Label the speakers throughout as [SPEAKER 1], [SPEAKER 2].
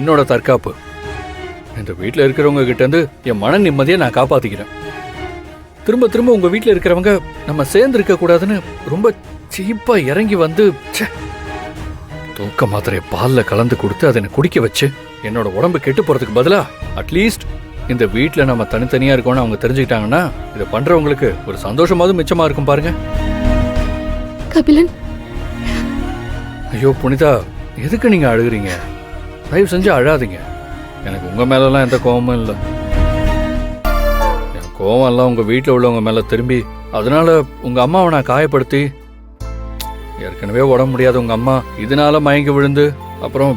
[SPEAKER 1] என்னோட தற்காப்பு. இந்த வீட்டில் இருக்கிறவங்க கிட்ட இருந்து என் மன நிம்மதியை நான் காப்பாத்திக்கிறேன். திரும்ப திரும்ப உங்க வீட்டில் இருக்கிறவங்க நம்ம சேர்ந்து இருக்க கூடாதுன்னு ரொம்ப சீப்பா இறங்கி வந்து தூக்க மாத்திரையை பால்ல கலந்து கொடுத்து அதை குடிக்க வச்சு என்னோட உடம்பு கெட்டு போறதுக்கு பதிலா அட்லீஸ்ட் இந்த வீட்டில் நம்ம தனித்தனியா இருக்கோம்னு அவங்க தெரிஞ்சுக்கிட்டாங்கன்னா இதை பண்றவங்களுக்கு ஒரு சந்தோஷமாவது மிச்சமா இருக்கும் பாருங்க.
[SPEAKER 2] கபிலன்,
[SPEAKER 1] ஐயோ புனிதா, எதுக்கு நீங்க அழுகுறீங்க? தயவு செஞ்சு அழாதீங்க. எனக்கு உங்க மேலெல்லாம் எந்த கோபமும் இல்லை. என் கோபம் எல்லாம் உங்க வீட்டில் உள்ளவங்க மேல திரும்பி அதனால உங்க அம்மாவை நான் காயப்படுத்தி ஏற்கனவே உடம்பு முடியாத உங்க அம்மா இதனால மயங்கி விழுந்து அப்புறம்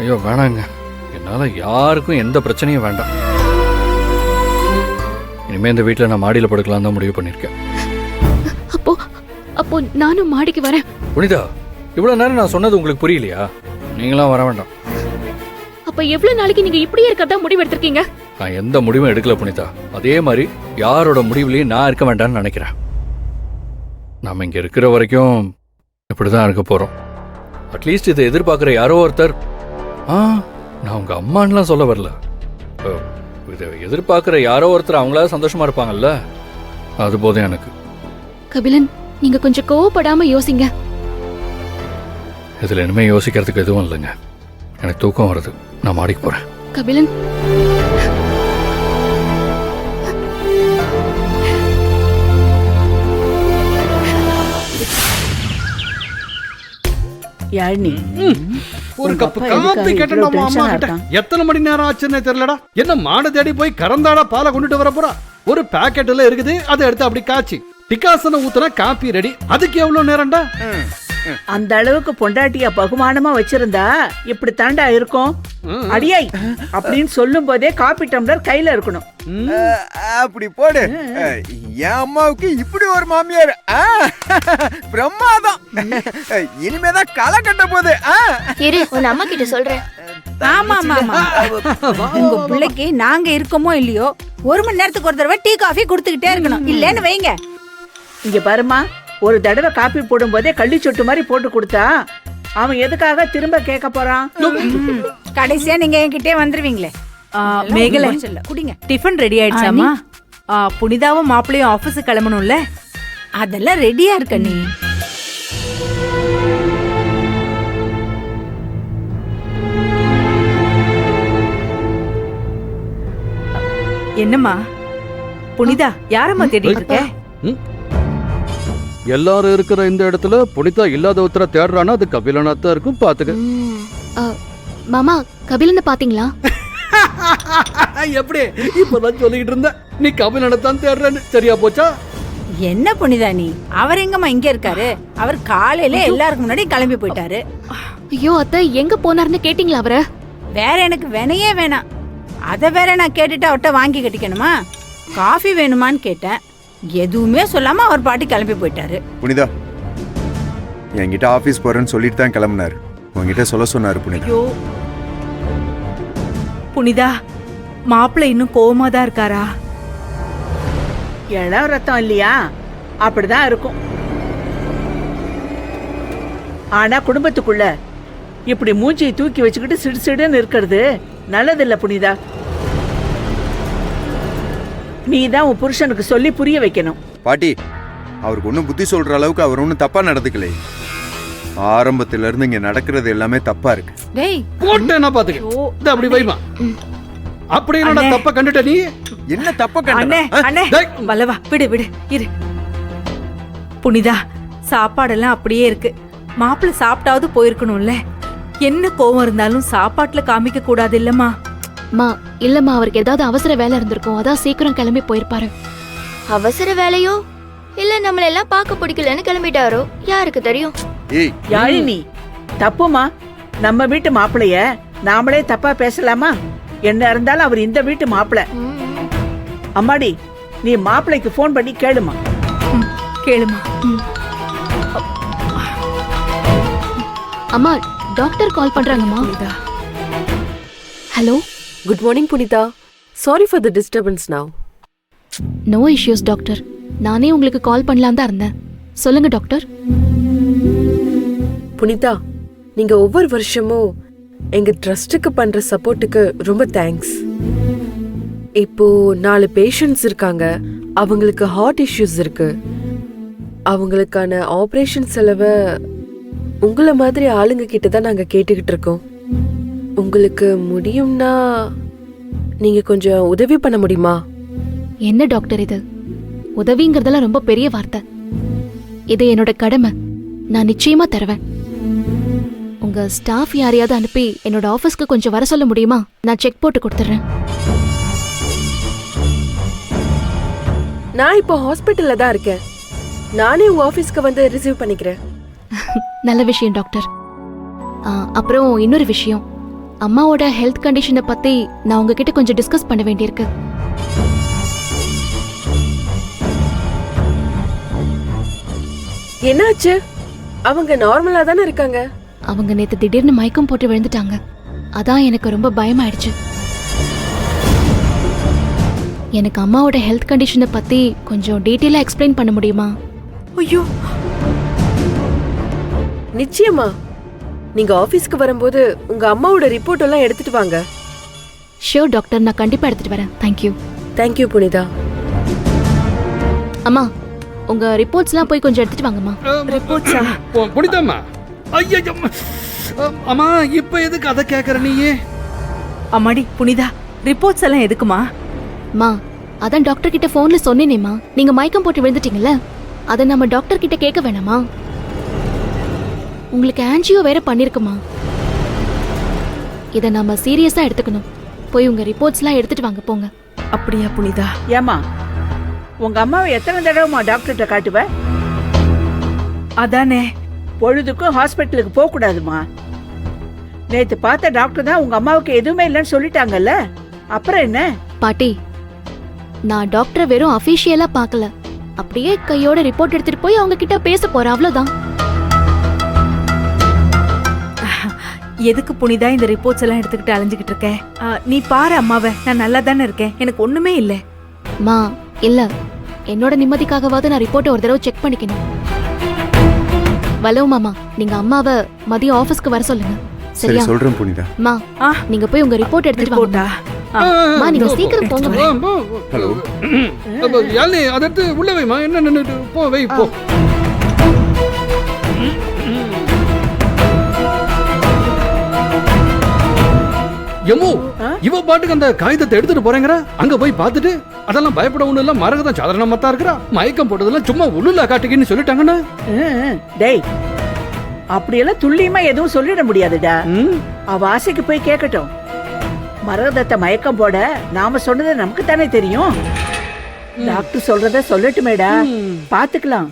[SPEAKER 1] ஐயோ வேணாங்க, என்னால யாருக்கும் எந்த பிரச்சனையும் வேண்டாம். இனிமே இந்த வீட்டில் நான் மாடியில் படுக்கலாம் தான் முடிவு பண்ணிருக்கேன்.
[SPEAKER 2] அப்போ அப்போ நானும் மாடிக்கு வரேன்.
[SPEAKER 1] புனிதா, இவ்வளவு நேரம் நான் சொன்னது உங்களுக்கு புரியலையா? நீங்களாம் வர வேண்டாம்.
[SPEAKER 2] அப்ப எவ்வளவு நாளைக்கு நீங்க இப்படியே இருக்கறதா முடிவு எடுத்திருக்கீங்க?
[SPEAKER 1] நான் எந்த முடிவும் எடுக்கல புனிதா. அதே மாதிரி யாரோட முடிவுலையும் நான் இருக்க வேண்டாம்னு நினைக்கிறேன். நாம இங்க இருக்கிற வரைக்கும் இப்படிதான் இருக்க போறோம். அட்லீஸ்ட் இதை எதிர்பார்க்கிற யாரோ ஒருத்தர், நான் உங்க அம்மான்லாம் சொல்ல வரல, இதை எதிர்பார்க்கிற யாரோ ஒருத்தர் அவங்களால சந்தோஷமா இருப்பாங்கல்ல, அது போதும் எனக்கு.
[SPEAKER 2] கபிலன், நீங்க கொஞ்சம் கோவப்படாம யோசிங்க.
[SPEAKER 1] இதுல இனிமே யோசிக்கிறதுக்கு எதுவும் இல்லைங்க. எனக்கு தூக்கம் வருது, நான் மாடிக்கு போறேன்.
[SPEAKER 2] கபிலன்,
[SPEAKER 3] யாழினி,
[SPEAKER 4] ஒரு கப் காப்பி கேட்டா அம்மா கிட்ட எத்தனை மணி நேரம் ஆச்சுன்னு தெரியலடா. என்ன மாடு தேடி போய் கறந்தாடா பாலை கொண்டுட்டு வர போறா. ஒரு பாக்கெட்ல இருக்குது, அதை எடுத்து அப்படி காய்ச்சி டிகாசனை ஊத்துனா காப்பி ரெடி. அதுக்கு எவ்வளவு நேரம்டா?
[SPEAKER 3] அந்த அளவுக்கு பொண்டாட்டியா பகுமானமா வச்சிருந்தா இப்படி தாண்டா இருக்கும். அடியாய் அப்படின்னு சொல்லும் போதே காப்பி டம்ளர் கையில இருக்கணும்.
[SPEAKER 5] அப்படி போடு. என் அம்மாவுக்கு இப்படி ஒரு மாமியார் பிரம்மாதம். இனிமேதான் களை கட்ட போகுது.
[SPEAKER 6] இரு, உன் அம்மா கிட்ட சொல்றேன்.
[SPEAKER 7] ஆமா ஆமா, உங்க பிள்ளைக்கு நாங்க இருக்கோமோ இல்லையோ 1 மணி நேரத்துக்கு ஒரு தடவை டீ காஃபி கொடுத்துக்கிட்டே இருக்கணும். இல்லன்னு வைங்க.
[SPEAKER 3] இங்க பாருமா, ஒரு தடவை காப்பி போடும் போதே கள்ளி சொட்டு மாதிரி போட்டு கொடுத்தா அவன் எதுக்காக திரும்ப கேட்க போறான்?
[SPEAKER 7] கடைசியா நீங்க என்கிட்டே வந்துருவீங்களே.
[SPEAKER 8] மேகலை,
[SPEAKER 7] குடிங்க.
[SPEAKER 8] டிஃபன் ரெடி ஆயிடுச்சாமா? புனிதாவும் மாப்பிளையும் ஆபீஸ் கிளம்பணும்ல?
[SPEAKER 7] அதெல்லாம் ரெடியா இருக்க. நீ
[SPEAKER 8] என்னம்மா புனிதா, யாரம்மா தேடிட்டு இருக்க?
[SPEAKER 4] எல்லாரும் இருக்கிற இந்த இடத்துல புனிதா இல்லாத ஒருத்தர தேடுறானா அது கபிலனாத்தான் இருக்கும். பாத்துக்க.
[SPEAKER 2] மாமா, கபிலனை பாத்தீங்களா?
[SPEAKER 4] எப்படி இப்பதான் சொல்லிட்டு இருந்த நீ கபிலனத்தான் தேடுறன்னு சரியா போச்சா?
[SPEAKER 7] என்ன புனிதா நீ? அவர் எங்கம்மா இங்க இருக்காரு? அவர் காலையில எல்லாருக்கும் முன்னாடி கிளம்பி போயிட்டாரு.
[SPEAKER 2] ஐயோ அத்தை, எங்க போனாருன்னு கேட்டீங்களா அவரை?
[SPEAKER 7] வேற எனக்கு வினையே வேணாம். அத வேற நான் கேட்டுட்டு அவர்கிட்ட வாங்கி கட்டிக்கணுமா? காஃபி வேணுமான்னு கேட்டேன், எதுவுமே சொல்லாம அவர் பாட்டி கிளம்பி போயிட்டாரு.
[SPEAKER 5] புனிதா, என்கிட்ட ஆபீஸ் போறேன்னு சொல்லிட்டு தான் கிளம்பினாரு. உங்ககிட்ட சொல்ல சொன்னாரு புனிதா.
[SPEAKER 8] ஐயோ புனிதா, மாப்பிள்ளை இன்னும் கோவமா தான் இருக்காரா?
[SPEAKER 3] இளம் ரத்தம் இல்லையா, அப்படிதான் இருக்கும். ஆனா குடும்பத்துக்குள்ள இப்படி மூஞ்சியை தூக்கி வச்சுக்கிட்டு சிடுசிடுன்னு இருக்கிறது நல்லதில்ல புனிதா. நீ தான் உன் புருஷனுக்கு சொல்லி புரிய வைக்கணும்.
[SPEAKER 5] பாட்டி, அவருக்கு ஒன்னும் புத்தி சொல்ற அளவுக்கு அவர் ஒன்னும் தப்பா நடந்துக்கல. ஆரம்பத்துல இருந்து இங்க நடக்கிறது எல்லாமே தப்பா இருக்கு.
[SPEAKER 7] டேய்
[SPEAKER 4] போட்டேன்னா பாத்துக்க. அப்படி வைமா. அப்படி என்னடா தப்ப கண்டுட்ட நீ?
[SPEAKER 5] என்ன தப்ப
[SPEAKER 8] அண்ணே அண்ணே, வல்லவா விடு விடு இரு. புனிதா, சாப்பாடெல்லாம் அப்படியே இருக்கு. மாப்பிள்ளை சாப்பிட்டாவது போயிருக்கணும்ல. என்ன கோவம் இருந்தாலும் சாப்பாட்டுல காமிக்க கூடாது இல்லம்மா?
[SPEAKER 2] இல்லம்மா, அவருக்கு ஏதாவது அவசர வேலை இருந்திருக்கும், அதான் சீக்கிரம் கிளம்பி போயிருப்பாரு.
[SPEAKER 6] அவசர வேலையோ இல்ல நம்மள எல்லாம் பார்க்க பிடிக்கலன்னு கிளம்பிட்டாரோ, யாருக்கு தெரியும்?
[SPEAKER 3] யாழினி, தப்புமா. நம்ம வீட்டு மாப்பிளைய நாமளே தப்பா பேசலாமா? என்ன இருந்தாலும் அவர் இந்த வீட்டு மாப்பிள்ளை. அம்மாடி, நீ மாப்பிள்ளைக்கு போன் பண்ணி கேளுமா.
[SPEAKER 8] கேளுமா.
[SPEAKER 2] அம்மா, doctor call பண்றாங்கம்மா. Hello.
[SPEAKER 9] Good morning, Punitha. Sorry for the disturbance now.
[SPEAKER 2] No issues, doctor. நானே உங்களுக்கு கால் பண்ணலாம் தான் இருந்தேன். சொல்லுங்க டாக்டர்.
[SPEAKER 9] புனிதா, நீங்க ஒவ்வொரு வருஷமும் எங்க ட்ரஸ்ட்டுக்கு பண்ற சப்போர்ட்டுக்கு ரொம்ப தேங்க்ஸ். இப்போ 4 பேஷண்ட்ஸ் இருக்காங்க. அவங்களுக்கு ஹார்ட் இஷ்யூஸ் இருக்கு. அவங்களுக்கான ஆபரேஷன் செலவை உங்கள மாதிரி ஆளுங்க கிட்ட தான் நாங்க கேட்டுக்கிட்டு இருக்கோம். உங்களுக்கு முடியும்னா நீங்க கொஞ்சம் உதவி பண்ண முடியுமா?
[SPEAKER 2] என்ன டாக்டர் இது? உதவிங்கிறதெல்லாம் ரொம்ப பெரிய வார்த்தை. இது என்னோட கடமை. நான் நிச்சயமா தருவேன். உங்க ஸ்டாஃப் யாரையாவது அனுப்பி என்னோட ஆபீஸ்க்கு கொஞ்சம் வர சொல்ல முடியுமா? நான் செக் போட்டு கொடுத்துறேன்.
[SPEAKER 9] நான் இப்போ ஹாஸ்பிட்டல்ல தான் இருக்கேன். நானே உங்க ஆபீஸ்க்கு வந்து ரிசீவ் பண்ணிக்கிறேன்.
[SPEAKER 2] நல்ல விஷயம் டாக்டர். அப்புறம் இன்னொரு விஷயம், அம்மாவோட ஹெல்த் கண்டிஷனை பத்தி நான் உங்ககிட்ட கொஞ்சம் டிஸ்கஸ் பண்ண வேண்டியிருக்கு.
[SPEAKER 9] என்னாச்சு? அவங்க நார்மலா தானே இருக்காங்க.
[SPEAKER 2] அவங்க நேத்து திடீர்னு மயக்கம் போட்டு விழுந்துட்டாங்க. அதான் எனக்கு ரொம்ப பயமாயிடுச்சு. எனக்கு அம்மாவோட ஹெல்த் கண்டிஷனை பத்தி கொஞ்சம் டீட்டெயிலா எக்ஸ்பிளைன் பண்ண முடியுமா?
[SPEAKER 8] ஐயோ,
[SPEAKER 9] நிச்சயமா. நீங்க ஆபீஸ்க்கு வரும்போது உங்க அம்மாவோட ரிப்போர்ட் எல்லாம் எடுத்துட்டு வாங்க.
[SPEAKER 2] ஷியோர் டாக்டர், நான் கண்டிப்பா எடுத்துட்டு வரேன். தேங்க்யூ.
[SPEAKER 9] தேங்க்யூ புனிதா.
[SPEAKER 2] அம்மா, உங்க ரிப்போர்ட்ஸ்லாம் போய் கொஞ்சம் எடுத்துட்டு வாங்கம்மா.
[SPEAKER 8] ரிப்போர்ட்ஸா?
[SPEAKER 4] புனிதாம்மா, ஐயா அம்மா, இப்ப எதுக்கு அதை கேக்குற நீயே?
[SPEAKER 8] அம்மாடி புனிதா, ரிப்போர்ட்ஸ் எல்லாம் எதுக்குமா?
[SPEAKER 2] மா, அதான் டாக்டர் கிட்ட போன்ல சொன்னேனேம்மா, நீங்க மயக்கம் போட்டு விழுந்துட்டீங்கல்ல, அதை நம்ம டாக்டர் கிட்ட கேட்க வேணாமா? உங்களுக்கு ஆன்ஜியோ வேற பண்ணிருக்குமா? இதை நாம சீரியஸா எடுத்துக்கணும். போய் உங்க ரிப்போர்ட்ஸ்லாம் எடுத்துட்டு வாங்க போங்க.
[SPEAKER 8] அப்படியா புனிதா?
[SPEAKER 3] ஏமா, உங்க அம்மாவை எத்தனை தடவைமா டாக்டர்கிட்ட காட்டுவ?
[SPEAKER 8] அதானே,
[SPEAKER 3] பொழுதுக்கும் ஹாஸ்பிட்டலுக்கு போக கூடாதுமா. நேத்து பார்த்த டாக்டர் தான் உங்க அம்மாவுக்கு எதுவுமே இல்லைன்னு சொல்லிட்டாங்கல்ல, அப்புறம் என்ன?
[SPEAKER 2] பாட்டி, நான் டாக்டரை வெறும் அபிஷியலா பார்க்கல, அப்படியே கையோட ரிப்போர்ட் எடுத்துட்டு போய் அவங்க கிட்ட பேச போறேன், அவ்வளவுதான்.
[SPEAKER 8] எதுக்கு புனிதா இந்த ரிப்போர்ட்ஸ் எல்லாம் எடுத்துக்கிட்டு அலைஞ்சுக்கிட்டு இருக்க? நீ பாரு அம்மாவை, நான் நல்லா தானே இருக்கேன், எனக்கு ஒண்ணுமே இல்ல.
[SPEAKER 2] மா, இல்ல, என்னோட நிம்மதிக்காகவாவது நான் ரிப்போர்ட்டை ஒரு தடவை செக் பண்ணிக்கணும். வலவு மாமா, நீங்க அம்மாவை மதியம் ஆபீஸ்க்கு வர சொல்லுங்க.
[SPEAKER 5] சரி,
[SPEAKER 2] சரியா?
[SPEAKER 5] சொல்றேன் புனிதா.
[SPEAKER 2] மா, நீங்க போய் உங்க ரிப்போர்ட் எடுத்துட்டு வாங்க.
[SPEAKER 8] ரிப்போர்ட்டா?
[SPEAKER 2] மா, நீங்க சீக்கிரம் போங்க.
[SPEAKER 5] ஹலோ.
[SPEAKER 4] யாழ்னி, அதை எடுத்து உள்ள வைமா. என்ன நின்னுட்டு போ, வை போ. எம்மோ, இவ பாட்டுக்கு அந்த காகிதத்தை எடுத்துட்டு போறேங்கற, அங்க போய் பார்த்துட்டு அதெல்லாம் பயப்பட ஒண்ணு இல்ல, மரகதான் சாதாரணமா தான் இருக்கறா, மயக்கம் போட்டதெல்லாம் சும்மா உள்ளுல காட்டுக்கின்னு சொல்லிட்டாங்கண்ணா.
[SPEAKER 3] டேய், அப்படியெல்லாம் துல்லியமா எதுவும் சொல்லிட முடியாதுடா. அவ ஆசைக்கு போய் கேட்கட்டும். மரகதத்தை மயக்கம் போட நாம சொன்னது நமக்கு தானே தெரியும். டாக்டர் சொல்றத சொல்லட்டுமேடா, பாத்துக்கலாம்.